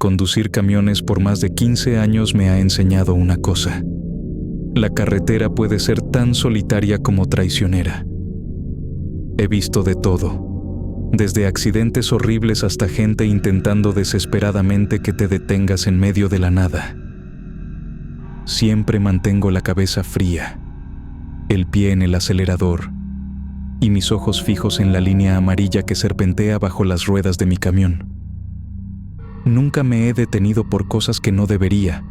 Conducir camiones por más de 15 años me ha enseñado una cosa. La carretera puede ser tan solitaria como traicionera. He visto de todo, desde accidentes horribles hasta gente intentando desesperadamente que te detengas en medio de la nada. Siempre mantengo la cabeza fría, el pie en el acelerador y mis ojos fijos en la línea amarilla que serpentea bajo las ruedas de mi camión. Nunca me he detenido por cosas que no debería,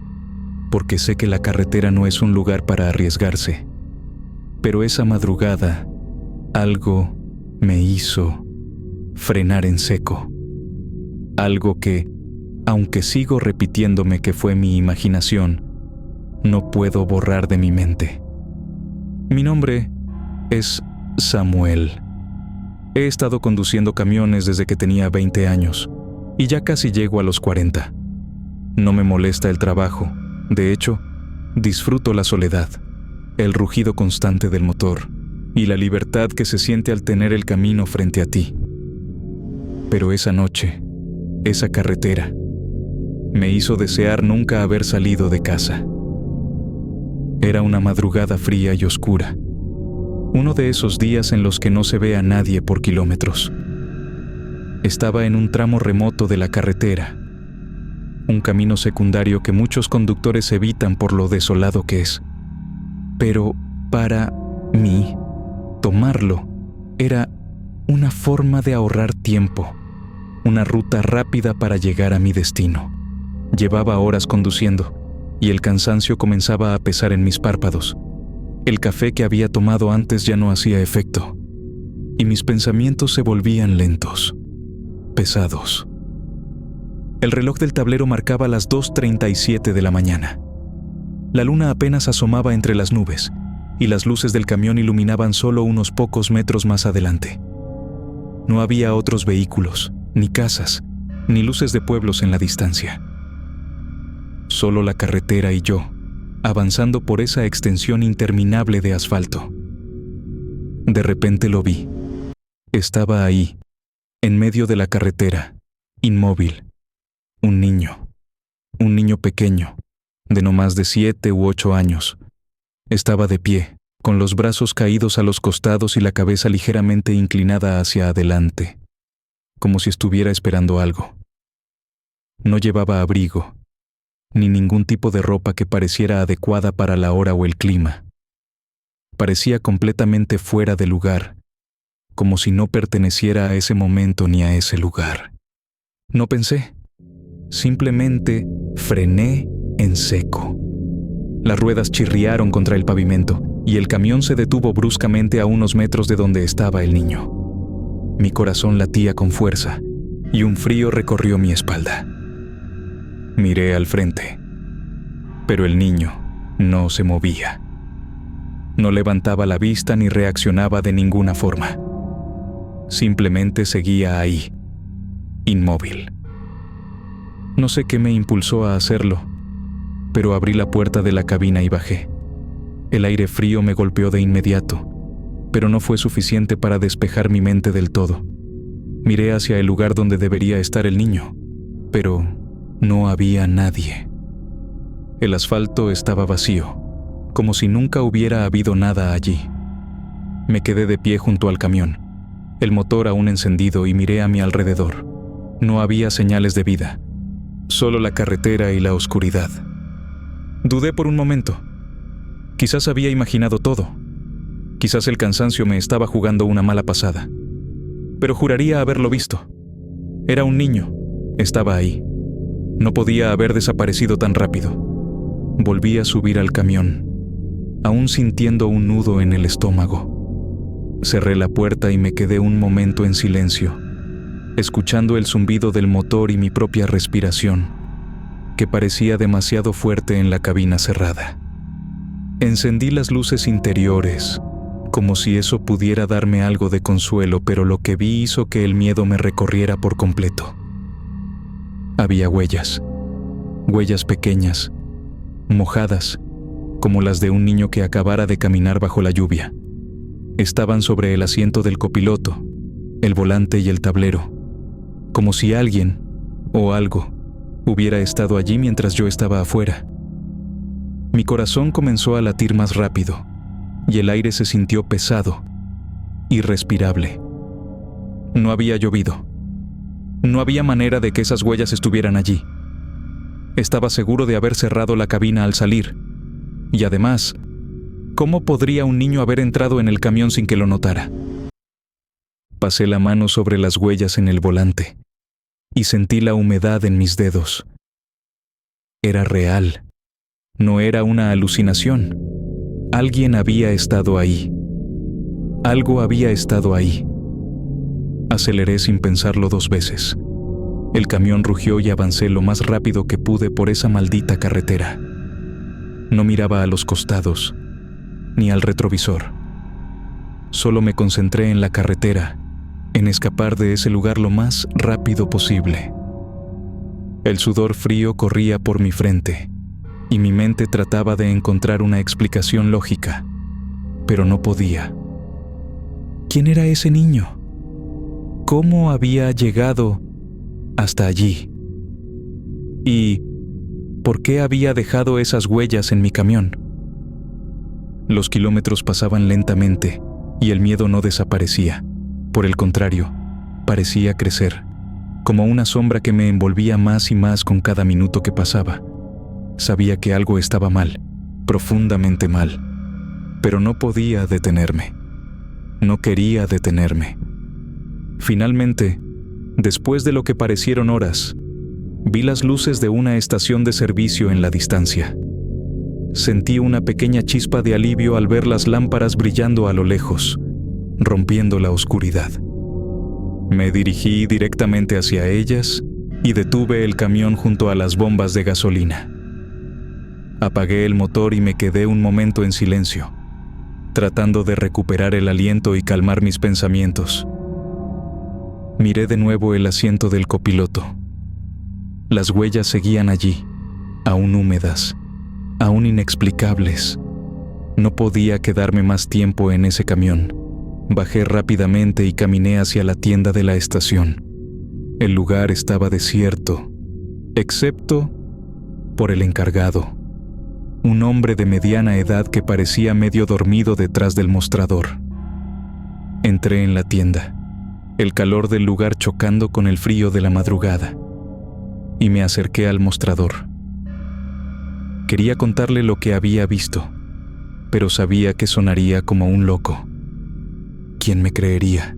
porque sé que la carretera no es un lugar para arriesgarse. Pero esa madrugada, algo me hizo frenar en seco. Algo que, aunque sigo repitiéndome que fue mi imaginación, no puedo borrar de mi mente. Mi nombre es Samuel. He estado conduciendo camiones desde que tenía 20 años y ya casi llego a los 40. No me molesta el trabajo. De hecho, disfruto la soledad, el rugido constante del motor y la libertad que se siente al tener el camino frente a ti. Pero esa noche, esa carretera, me hizo desear nunca haber salido de casa. Era una madrugada fría y oscura, uno de esos días en los que no se ve a nadie por kilómetros. Estaba en un tramo remoto de la carretera, un camino secundario que muchos conductores evitan por lo desolado que es. Pero para mí, tomarlo era una forma de ahorrar tiempo, una ruta rápida para llegar a mi destino. Llevaba horas conduciendo y el cansancio comenzaba a pesar en mis párpados. El café que había tomado antes ya no hacía efecto y mis pensamientos se volvían lentos, pesados. El reloj del tablero marcaba las 2:37 de la mañana. La luna apenas asomaba entre las nubes y las luces del camión iluminaban solo unos pocos metros más adelante. No había otros vehículos, ni casas, ni luces de pueblos en la distancia. Solo la carretera y yo, avanzando por esa extensión interminable de asfalto. De repente lo vi. Estaba ahí, en medio de la carretera, inmóvil. Un niño pequeño, de no más de 7 u 8 años. Estaba de pie, con los brazos caídos a los costados y la cabeza ligeramente inclinada hacia adelante, como si estuviera esperando algo. No llevaba abrigo, ni ningún tipo de ropa que pareciera adecuada para la hora o el clima. Parecía completamente fuera de lugar, como si no perteneciera a ese momento ni a ese lugar. No pensé. Simplemente frené en seco. Las ruedas chirriaron contra el pavimento y el camión se detuvo bruscamente a unos metros de donde estaba el niño. Mi corazón latía con fuerza y un frío recorrió mi espalda. Miré al frente, pero el niño no se movía. No levantaba la vista ni reaccionaba de ninguna forma. Simplemente seguía ahí, inmóvil. No sé qué me impulsó a hacerlo, pero abrí la puerta de la cabina y bajé. El aire frío me golpeó de inmediato, pero no fue suficiente para despejar mi mente del todo. Miré hacia el lugar donde debería estar el niño, pero no había nadie. El asfalto estaba vacío, como si nunca hubiera habido nada allí. Me quedé de pie junto al camión, el motor aún encendido, y miré a mi alrededor. No había señales de vida. Solo la carretera y la oscuridad. Dudé por un momento. Quizás había imaginado todo. Quizás el cansancio me estaba jugando una mala pasada. Pero juraría haberlo visto. Era un niño. Estaba ahí. No podía haber desaparecido tan rápido. Volví a subir al camión, aún sintiendo un nudo en el estómago. Cerré la puerta y me quedé un momento en silencio, escuchando el zumbido del motor y mi propia respiración, que parecía demasiado fuerte en la cabina cerrada. Encendí las luces interiores, como si eso pudiera darme algo de consuelo, pero lo que vi hizo que el miedo me recorriera por completo. Había huellas pequeñas, mojadas, como las de un niño que acabara de caminar bajo la lluvia. Estaban sobre el asiento del copiloto, el volante y el tablero, como si alguien o algo Hubiera estado allí mientras yo estaba afuera. Mi corazón comenzó a latir más rápido y el aire se sintió pesado, irrespirable. No había llovido. No había manera de que esas huellas estuvieran allí. Estaba seguro de haber cerrado la cabina al salir. Y además, ¿cómo podría un niño haber entrado en el camión sin que lo notara? Pasé la mano sobre las huellas en el volante y sentí la humedad en mis dedos. Era real. No era una alucinación. Alguien había estado ahí. Algo había estado ahí. Aceleré sin pensarlo 2 veces. El camión rugió y avancé lo más rápido que pude por esa maldita carretera. No miraba a los costados, ni al retrovisor. Solo me concentré en la carretera, en escapar de ese lugar lo más rápido posible. El sudor frío corría por mi frente, y mi mente trataba de encontrar una explicación lógica, pero no podía. ¿Quién era ese niño? ¿Cómo había llegado hasta allí? ¿Y por qué había dejado esas huellas en mi camión? Los kilómetros pasaban lentamente y el miedo no desaparecía. Por el contrario, parecía crecer, como una sombra que me envolvía más y más con cada minuto que pasaba. Sabía que algo estaba mal, profundamente mal, pero no podía detenerme. No quería detenerme. Finalmente, después de lo que parecieron horas, vi las luces de una estación de servicio en la distancia. Sentí una pequeña chispa de alivio al ver las lámparas brillando a lo lejos, rompiendo la oscuridad. Me dirigí directamente hacia ellas y detuve el camión junto a las bombas de gasolina. Apagué el motor y me quedé un momento en silencio, tratando de recuperar el aliento y calmar mis pensamientos. Miré de nuevo el asiento del copiloto. Las huellas seguían allí, aún húmedas, aún inexplicables. No podía quedarme más tiempo en ese camión. Bajé rápidamente y caminé hacia la tienda de la estación. El lugar estaba desierto, excepto por el encargado, un hombre de mediana edad que parecía medio dormido detrás del mostrador. Entré en la tienda, el calor del lugar chocando con el frío de la madrugada, y me acerqué al mostrador. Quería contarle lo que había visto, pero sabía que sonaría como un loco. ¿Quién me creería?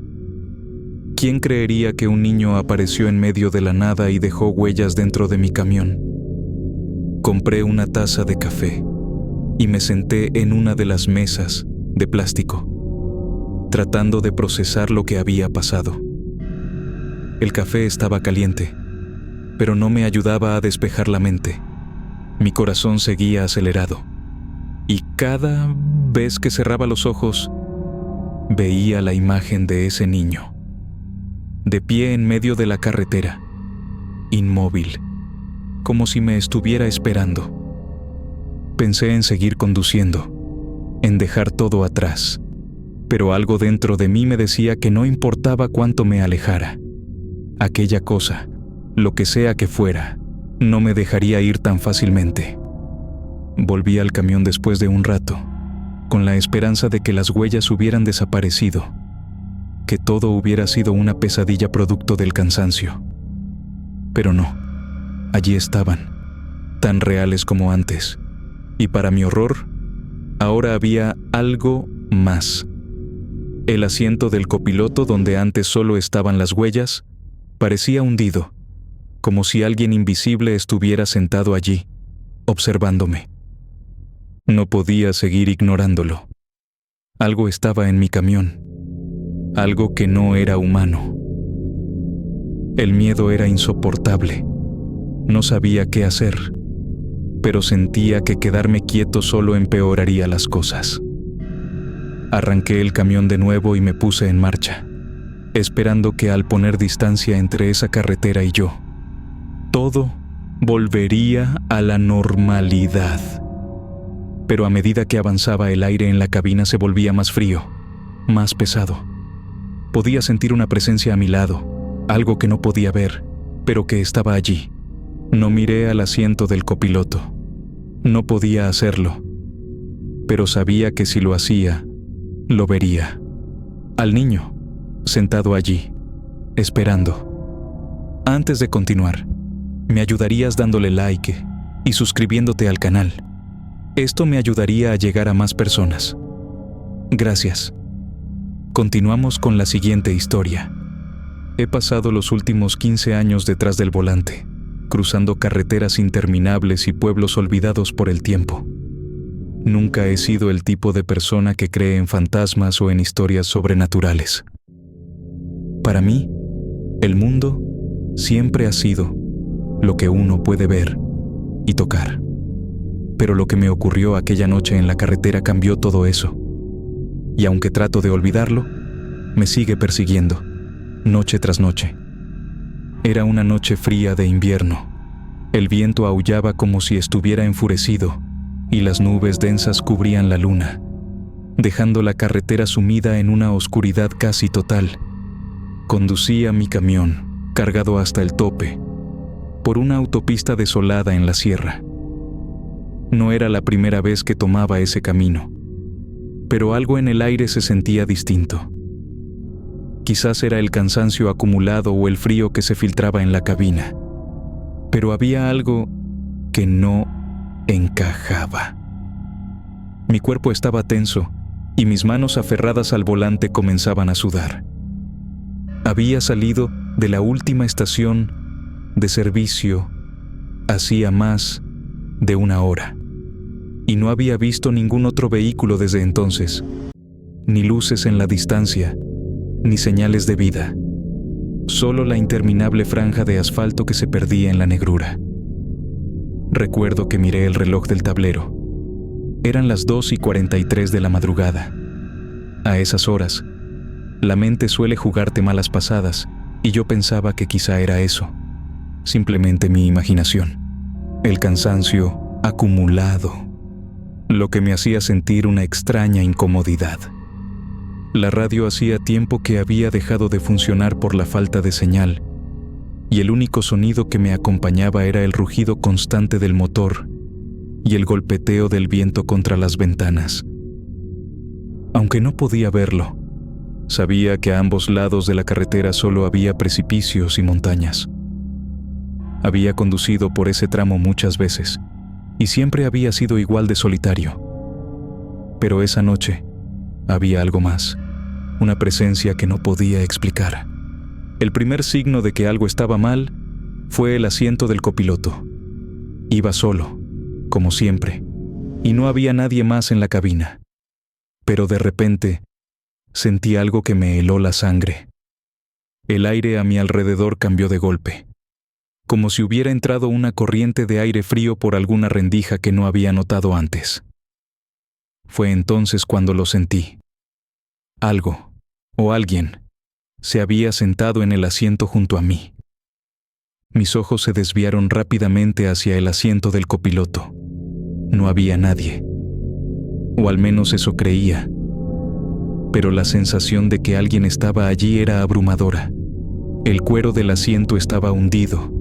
¿Quién creería que un niño apareció en medio de la nada y dejó huellas dentro de mi camión? Compré una taza de café y me senté en una de las mesas de plástico, tratando de procesar lo que había pasado. El café estaba caliente, pero no me ayudaba a despejar la mente. Mi corazón seguía acelerado, y cada vez que cerraba los ojos, veía la imagen de ese niño, de pie en medio de la carretera, inmóvil, como si me estuviera esperando. Pensé en seguir conduciendo, en dejar todo atrás, pero algo dentro de mí me decía que no importaba cuánto me alejara. Aquella cosa, lo que sea que fuera, no me dejaría ir tan fácilmente. Volví al camión después de un rato, con la esperanza de que las huellas hubieran desaparecido, que todo hubiera sido una pesadilla producto del cansancio. Pero no, allí estaban, tan reales como antes, y para mi horror, ahora había algo más. El asiento del copiloto, donde antes solo estaban las huellas, parecía hundido, como si alguien invisible estuviera sentado allí, observándome. No podía seguir ignorándolo. Algo estaba en mi camión, algo que no era humano. El miedo era insoportable. No sabía qué hacer, pero sentía que quedarme quieto solo empeoraría las cosas. Arranqué el camión de nuevo y me puse en marcha, esperando que al poner distancia entre esa carretera y yo, todo volvería a la normalidad. Pero a medida que avanzaba, el aire en la cabina se volvía más frío, más pesado. Podía sentir una presencia a mi lado, algo que no podía ver, pero que estaba allí, No miré al asiento del copiloto. No podía hacerlo, pero sabía que si lo hacía, lo vería. Al niño, sentado allí, esperando. Antes de continuar, me ayudarías dándole like y suscribiéndote al canal. Esto me ayudaría a llegar a más personas. Gracias. Continuamos con la siguiente historia. He pasado los últimos 15 años detrás del volante, cruzando carreteras interminables y pueblos olvidados por el tiempo. Nunca he sido el tipo de persona que cree en fantasmas o en historias sobrenaturales. Para mí, el mundo siempre ha sido lo que uno puede ver y tocar. Pero lo que me ocurrió aquella noche en la carretera cambió todo eso. Y aunque trato de olvidarlo, me sigue persiguiendo, noche tras noche. Era una noche fría de invierno. El viento aullaba como si estuviera enfurecido y las nubes densas cubrían la luna, dejando la carretera sumida en una oscuridad casi total. Conducía mi camión, cargado hasta el tope, por una autopista desolada en la sierra. No era la primera vez que tomaba ese camino, pero algo en el aire se sentía distinto. Quizás era el cansancio acumulado o el frío que se filtraba en la cabina, pero había algo que no encajaba. Mi cuerpo estaba tenso y mis manos aferradas al volante comenzaban a sudar. Había salido de la última estación de servicio hacía más de una hora y no había visto ningún otro vehículo desde entonces, ni luces en la distancia, ni señales de vida, solo la interminable franja de asfalto que se perdía en la negrura. Recuerdo que miré el reloj del tablero. Eran las 2:43 de la madrugada. A esas horas, la mente suele jugarte malas pasadas y yo pensaba que quizá era eso, simplemente mi imaginación, el cansancio acumulado, lo que me hacía sentir una extraña incomodidad. La radio hacía tiempo que había dejado de funcionar por la falta de señal, y el único sonido que me acompañaba era el rugido constante del motor y el golpeteo del viento contra las ventanas. Aunque no podía verlo, sabía que a ambos lados de la carretera solo había precipicios y montañas. Había conducido por ese tramo muchas veces, y siempre había sido igual de solitario. Pero esa noche había algo más, una presencia que no podía explicar. El primer signo de que algo estaba mal fue el asiento del copiloto. Iba solo, como siempre, y no había nadie más en la cabina. Pero de repente, sentí algo que me heló la sangre. El aire a mi alrededor cambió de golpe, como si hubiera entrado una corriente de aire frío por alguna rendija que no había notado antes. Fue entonces cuando lo sentí. Algo, o alguien, se había sentado en el asiento junto a mí. Mis ojos se desviaron rápidamente hacia el asiento del copiloto. No había nadie, o al menos eso creía. Pero la sensación de que alguien estaba allí era abrumadora. El cuero del asiento estaba hundido,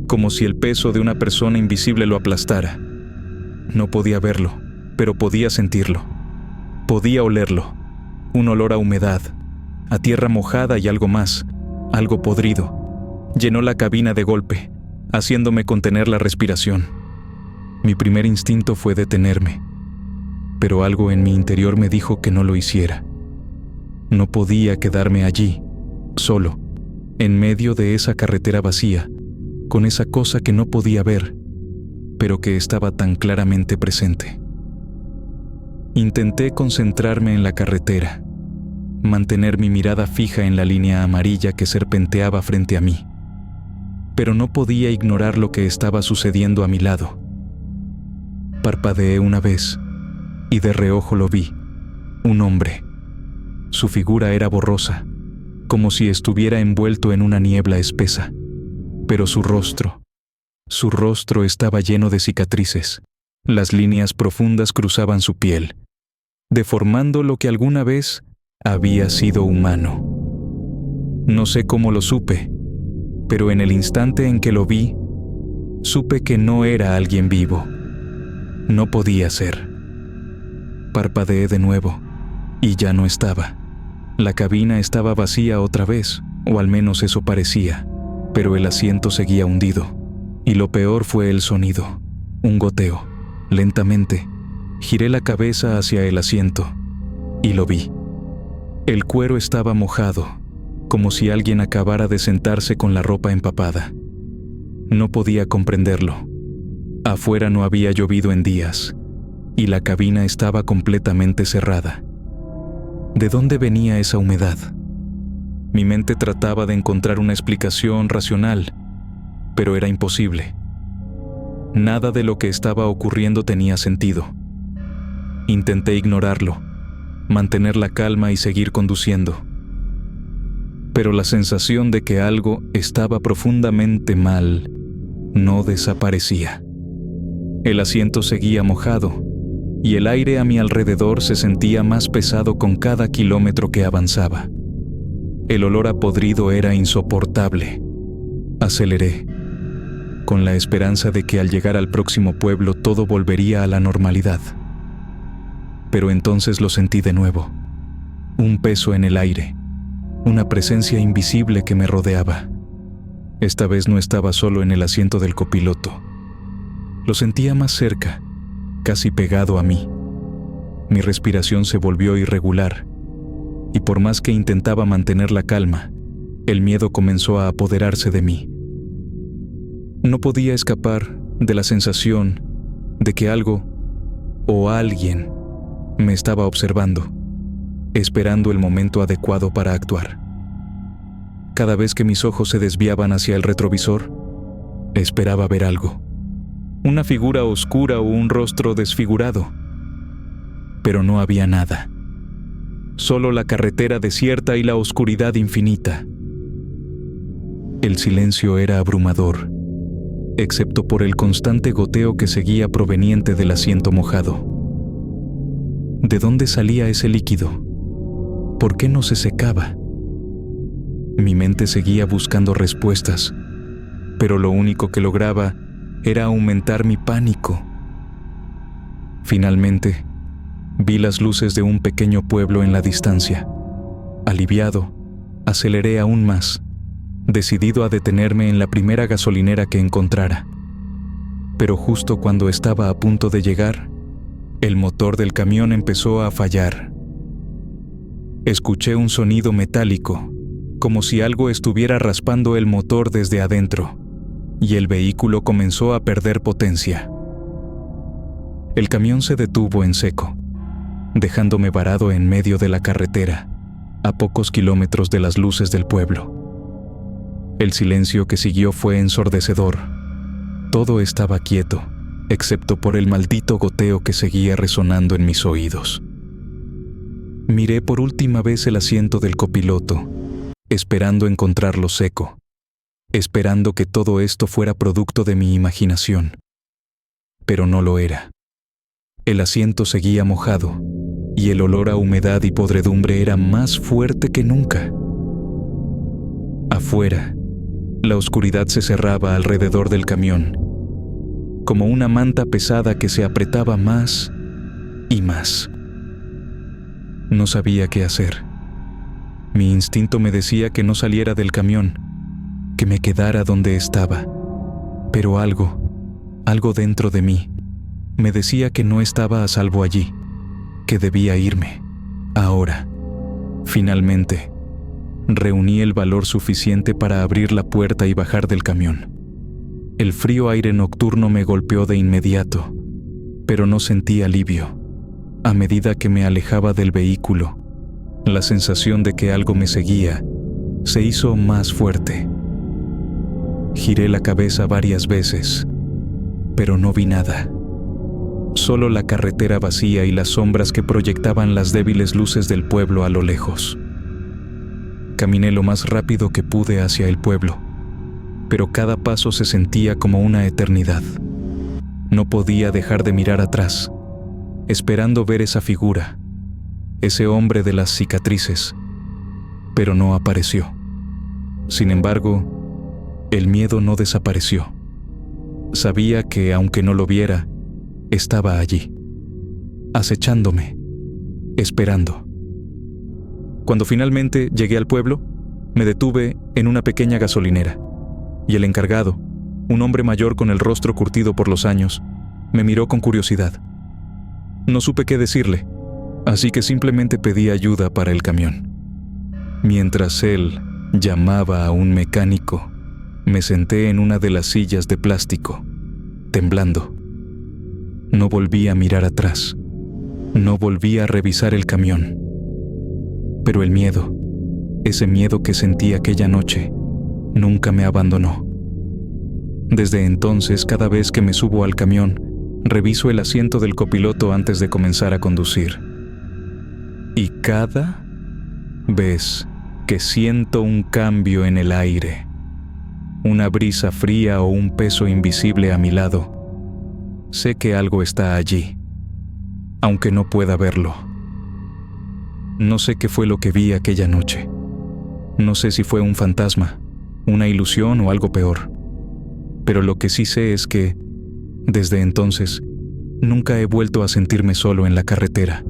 como si el peso de una persona invisible lo aplastara. No podía verlo, pero podía sentirlo. Podía olerlo. Un olor a humedad, a tierra mojada y algo más, algo podrido. Llenó la cabina de golpe, haciéndome contener la respiración. Mi primer instinto fue detenerme, pero algo en mi interior me dijo que no lo hiciera. No podía quedarme allí, solo, en medio de esa carretera vacía, con esa cosa que no podía ver, pero que estaba tan claramente presente. Intenté concentrarme en la carretera, mantener mi mirada fija en la línea amarilla que serpenteaba frente a mí, pero no podía ignorar lo que estaba sucediendo a mi lado. Parpadeé una vez y de reojo lo vi, un hombre. Su figura era borrosa, como si estuviera envuelto en una niebla espesa, pero su rostro estaba lleno de cicatrices. Las líneas profundas cruzaban su piel, deformando lo que alguna vez había sido humano. No sé cómo lo supe, pero en el instante en que lo vi, Supe que no era alguien vivo. No podía ser. Parpadeé de nuevo, y ya no estaba. La cabina estaba vacía otra vez, o al menos eso parecía, pero el asiento seguía hundido, y lo peor fue el sonido, un goteo. Lentamente, giré la cabeza hacia el asiento, y lo vi. El cuero estaba mojado, como si alguien acabara de sentarse con la ropa empapada. No podía comprenderlo. Afuera no había llovido en días, y la cabina estaba completamente cerrada. ¿De dónde venía esa humedad? Mi mente trataba de encontrar una explicación racional, pero era imposible. Nada de lo que estaba ocurriendo tenía sentido. Intenté ignorarlo, mantener la calma y seguir conduciendo. Pero la sensación de que algo estaba profundamente mal no desaparecía. El asiento seguía mojado, y el aire a mi alrededor se sentía más pesado con cada kilómetro que avanzaba. El olor a podrido era insoportable. Aceleré, con la esperanza de que al llegar al próximo pueblo todo volvería a la normalidad. Pero entonces lo sentí de nuevo. Un peso en el aire, una presencia invisible que me rodeaba. Esta vez no estaba solo en el asiento del copiloto. Lo sentía más cerca, casi pegado a mí. Mi respiración se volvió irregular, y por más que intentaba mantener la calma, el miedo comenzó a apoderarse de mí. No podía escapar de la sensación de que algo o alguien me estaba observando, esperando el momento adecuado para actuar. Cada vez que mis ojos se desviaban hacia el retrovisor, esperaba ver algo. Una figura oscura o un rostro desfigurado. Pero no había nada. Solo la carretera desierta y la oscuridad infinita. El silencio era abrumador, excepto por el constante goteo que seguía proveniente del asiento mojado. ¿De dónde salía ese líquido? ¿Por qué no se secaba? Mi mente seguía buscando respuestas, pero lo único que lograba era aumentar mi pánico. Finalmente, vi las luces de un pequeño pueblo en la distancia. Aliviado, aceleré aún más, decidido a detenerme en la primera gasolinera que encontrara. Pero justo cuando estaba a punto de llegar, el motor del camión empezó a fallar. Escuché un sonido metálico, como si algo estuviera raspando el motor desde adentro, y el vehículo comenzó a perder potencia. El camión se detuvo en seco, dejándome varado en medio de la carretera, a pocos kilómetros de las luces del pueblo. El silencio que siguió fue ensordecedor. Todo estaba quieto, excepto por el maldito goteo que seguía resonando en mis oídos. Miré por última vez el asiento del copiloto, esperando encontrarlo seco, esperando que todo esto fuera producto de mi imaginación. Pero no lo era. El asiento seguía mojado, y el olor a humedad y podredumbre era más fuerte que nunca. Afuera, la oscuridad se cerraba alrededor del camión, como una manta pesada que se apretaba más y más. No sabía qué hacer. Mi instinto me decía que no saliera del camión, que me quedara donde estaba. Pero algo dentro de mí, me decía que no estaba a salvo allí, que debía irme, ahora. Finalmente, reuní el valor suficiente para abrir la puerta y bajar del camión. El frío aire nocturno me golpeó de inmediato, pero no sentí alivio. A medida que me alejaba del vehículo, la sensación de que algo me seguía se hizo más fuerte. Giré la cabeza varias veces, pero no vi nada. Solo la carretera vacía y las sombras que proyectaban las débiles luces del pueblo a lo lejos. Caminé lo más rápido que pude hacia el pueblo, pero cada paso se sentía como una eternidad. No podía dejar de mirar atrás, esperando ver esa figura, ese hombre de las cicatrices, pero no apareció. Sin embargo, el miedo no desapareció. Sabía que, aunque no lo viera, estaba allí, acechándome, esperando. Cuando finalmente llegué al pueblo, me detuve en una pequeña gasolinera, y el encargado, un hombre mayor con el rostro curtido por los años, me miró con curiosidad. No supe qué decirle, así que simplemente pedí ayuda para el camión. Mientras él llamaba a un mecánico, me senté en una de las sillas de plástico, temblando. No volví a mirar atrás. No volví a revisar el camión. Pero el miedo, ese miedo que sentí aquella noche, nunca me abandonó. Desde entonces, cada vez que me subo al camión, reviso el asiento del copiloto antes de comenzar a conducir. Y cada vez que siento un cambio en el aire, una brisa fría o un peso invisible a mi lado, sé que algo está allí, aunque no pueda verlo. No sé qué fue lo que vi aquella noche. No sé si fue un fantasma, una ilusión o algo peor. Pero lo que sí sé es que, desde entonces, nunca he vuelto a sentirme solo en la carretera.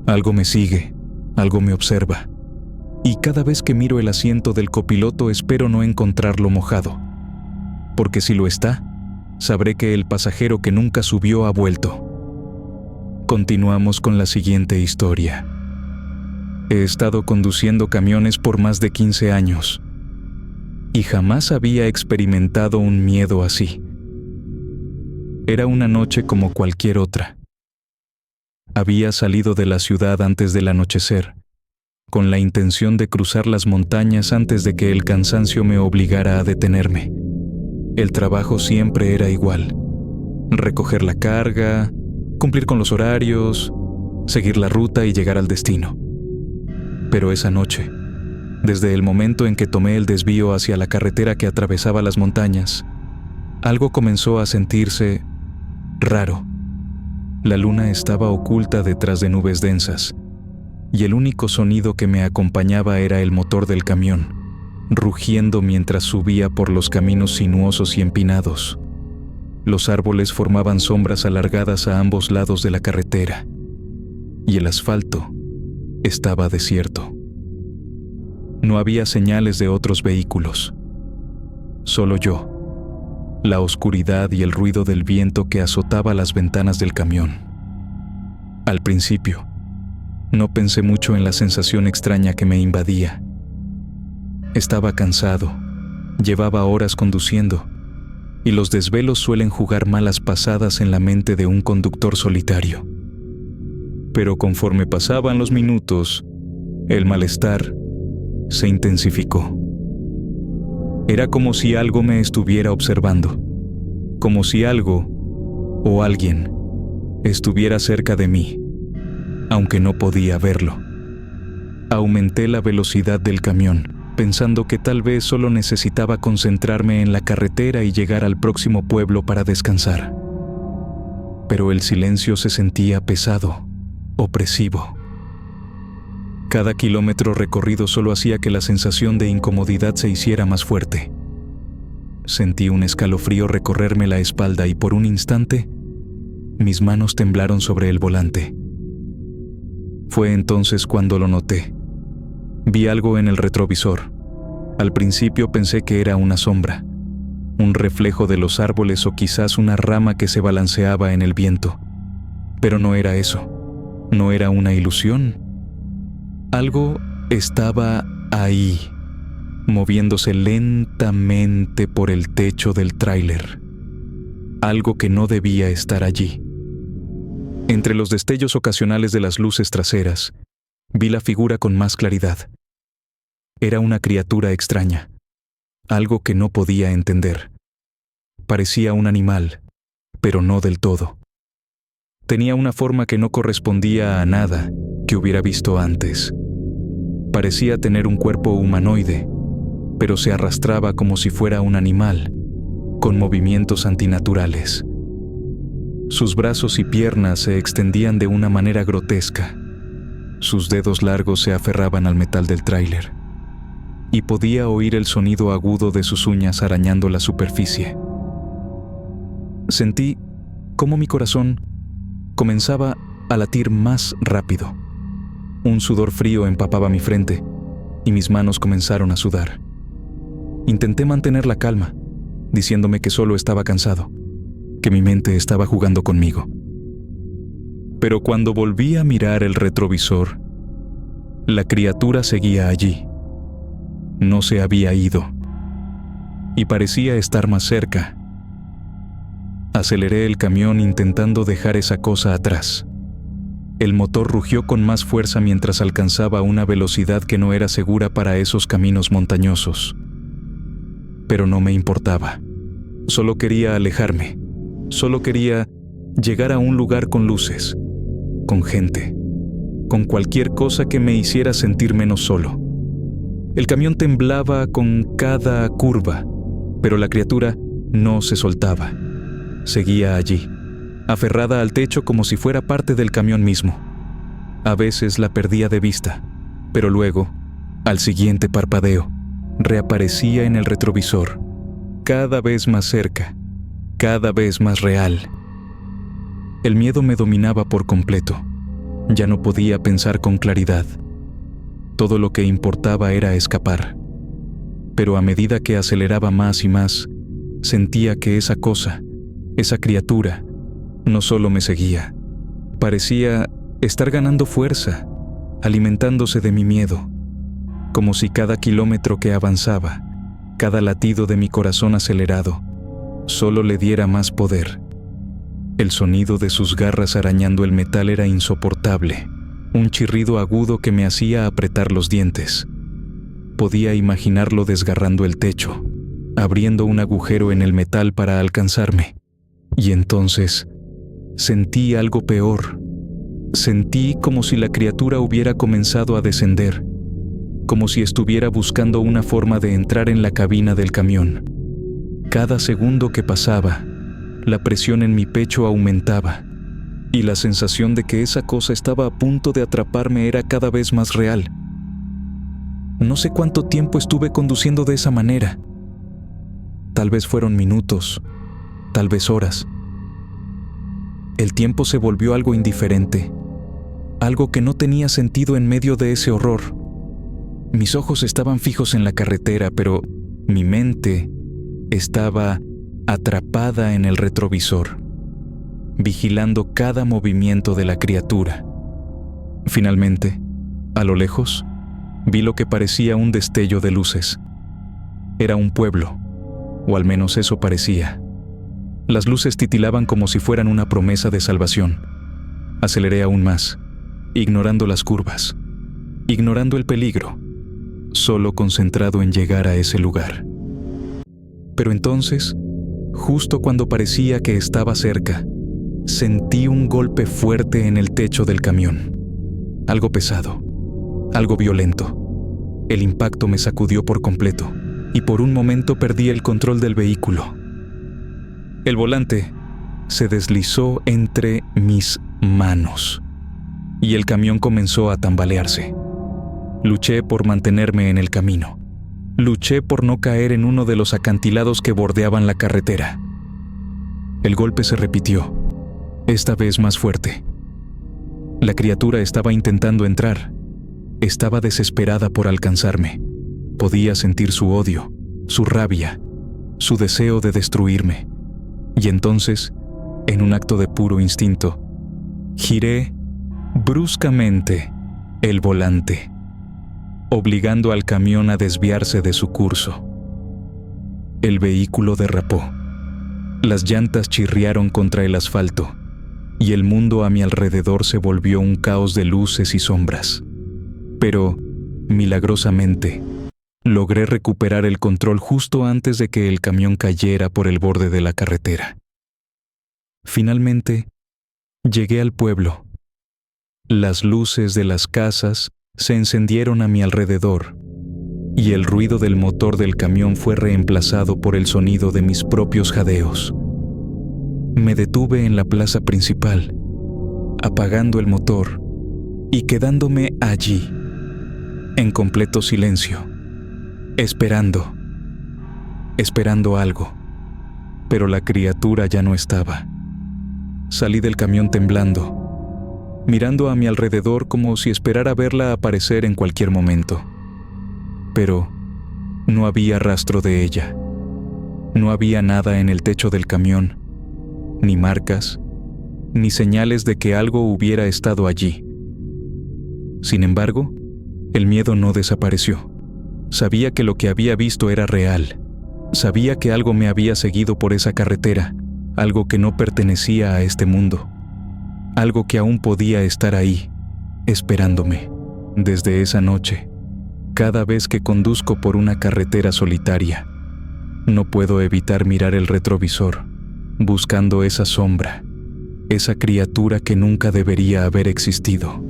Algo me sigue, algo me observa. Y cada vez que miro el asiento del copiloto espero no encontrarlo mojado. Porque si lo está, sabré que el pasajero que nunca subió ha vuelto. Continuamos con la siguiente historia. He estado conduciendo camiones por más de 15 años y jamás había experimentado un miedo así. Era una noche como cualquier otra. Había salido de la ciudad antes del anochecer, con la intención de cruzar las montañas antes de que el cansancio me obligara a detenerme. El trabajo siempre era igual: recoger la carga, cumplir con los horarios, seguir la ruta y llegar al destino. Pero esa noche, desde el momento en que tomé el desvío hacia la carretera que atravesaba las montañas, algo comenzó a sentirse raro. La luna estaba oculta detrás de nubes densas, y el único sonido que me acompañaba era el motor del camión, rugiendo mientras subía por los caminos sinuosos y empinados. Los árboles formaban sombras alargadas a ambos lados de la carretera, y el asfalto estaba desierto. No había señales de otros vehículos. Solo yo, la oscuridad y el ruido del viento que azotaba las ventanas del camión. Al principio, no pensé mucho en la sensación extraña que me invadía. Estaba cansado, llevaba horas conduciendo, y los desvelos suelen jugar malas pasadas en la mente de un conductor solitario. Pero conforme pasaban los minutos, el malestar se intensificó. Era como si algo me estuviera observando, como si algo o alguien estuviera cerca de mí, aunque no podía verlo. Aumenté la velocidad del camión, pensando que tal vez solo necesitaba concentrarme en la carretera y llegar al próximo pueblo para descansar. Pero el silencio se sentía pesado, opresivo. Cada kilómetro recorrido solo hacía que la sensación de incomodidad se hiciera más fuerte. Sentí un escalofrío recorrerme la espalda y por un instante, mis manos temblaron sobre el volante. Fue entonces cuando lo noté. Vi algo en el retrovisor. Al principio pensé que era una sombra, un reflejo de los árboles o quizás una rama que se balanceaba en el viento. Pero no era eso. No era una ilusión. Algo estaba ahí, moviéndose lentamente por el techo del tráiler. Algo que no debía estar allí. Entre los destellos ocasionales de las luces traseras, vi la figura con más claridad. Era una criatura extraña, algo que no podía entender. Parecía un animal, pero no del todo. Tenía una forma que no correspondía a nada que hubiera visto antes. Parecía tener un cuerpo humanoide, pero se arrastraba como si fuera un animal, con movimientos antinaturales. Sus brazos y piernas se extendían de una manera grotesca. Sus dedos largos se aferraban al metal del tráiler, y podía oír el sonido agudo de sus uñas arañando la superficie. Sentí cómo mi corazón comenzaba a latir más rápido. Un sudor frío empapaba mi frente y mis manos comenzaron a sudar. Intenté mantener la calma, diciéndome que solo estaba cansado, que mi mente estaba jugando conmigo. Pero cuando volví a mirar el retrovisor, la criatura seguía allí. No se había ido y parecía estar más cerca. Aceleré el camión intentando dejar esa cosa atrás. El motor rugió con más fuerza mientras alcanzaba una velocidad que no era segura para esos caminos montañosos. Pero no me importaba. Solo quería alejarme. Solo quería llegar a un lugar con luces, con gente, con cualquier cosa que me hiciera sentir menos solo. El camión temblaba con cada curva, pero la criatura no se soltaba. Seguía allí, aferrada al techo como si fuera parte del camión mismo. A veces la perdía de vista, pero luego, al siguiente parpadeo, reaparecía en el retrovisor, cada vez más cerca, cada vez más real. El miedo me dominaba por completo. Ya no podía pensar con claridad. Todo lo que importaba era escapar. Pero a medida que aceleraba más y más, sentía que esa cosa, esa criatura, no solo me seguía, parecía estar ganando fuerza, alimentándose de mi miedo, como si cada kilómetro que avanzaba, cada latido de mi corazón acelerado, solo le diera más poder. El sonido de sus garras arañando el metal era insoportable, un chirrido agudo que me hacía apretar los dientes. Podía imaginarlo desgarrando el techo, abriendo un agujero en el metal para alcanzarme. Y entonces sentí algo peor. Sentí como si la criatura hubiera comenzado a descender, como si estuviera buscando una forma de entrar en la cabina del camión. Cada segundo que pasaba, la presión en mi pecho aumentaba, y la sensación de que esa cosa estaba a punto de atraparme era cada vez más real. No sé cuánto tiempo estuve conduciendo de esa manera. Tal vez fueron minutos, tal vez horas. El tiempo se volvió algo indiferente, algo que no tenía sentido en medio de ese horror. Mis ojos estaban fijos en la carretera, pero mi mente estaba atrapada en el retrovisor, vigilando cada movimiento de la criatura. Finalmente, a lo lejos, vi lo que parecía un destello de luces. Era un pueblo, o al menos eso parecía. Las luces titilaban como si fueran una promesa de salvación. Aceleré aún más, ignorando las curvas, ignorando el peligro, solo concentrado en llegar a ese lugar. Pero entonces, justo cuando parecía que estaba cerca, sentí un golpe fuerte en el techo del camión. Algo pesado, algo violento. El impacto me sacudió por completo, y por un momento perdí el control del vehículo. El volante se deslizó entre mis manos, y el camión comenzó a tambalearse. Luché por mantenerme en el camino. Luché por no caer en uno de los acantilados que bordeaban la carretera. El golpe se repitió, esta vez más fuerte. La criatura estaba intentando entrar. Estaba desesperada por alcanzarme. Podía sentir su odio, su rabia, su deseo de destruirme. Y entonces, en un acto de puro instinto, giré bruscamente el volante, obligando al camión a desviarse de su curso. El vehículo derrapó. Las llantas chirriaron contra el asfalto, y el mundo a mi alrededor se volvió un caos de luces y sombras. Pero, milagrosamente, logré recuperar el control justo antes de que el camión cayera por el borde de la carretera. Finalmente, llegué al pueblo. Las luces de las casas se encendieron a mi alrededor, y el ruido del motor del camión fue reemplazado por el sonido de mis propios jadeos. Me detuve en la plaza principal, apagando el motor y quedándome allí, en completo silencio, esperando algo. pero la criatura ya no estaba. Salí del camión temblando, mirando a mi alrededor como si esperara verla aparecer en cualquier momento. Pero no había rastro de ella. No había nada en el techo del camión, ni marcas, ni señales de que algo hubiera estado allí. Sin embargo, el miedo no desapareció. Sabía que lo que había visto era real. Sabía que algo me había seguido por esa carretera, algo que no pertenecía a este mundo, algo que aún podía estar ahí, esperándome. Desde esa noche, cada vez que conduzco por una carretera solitaria, no puedo evitar mirar el retrovisor, buscando esa sombra, esa criatura que nunca debería haber existido.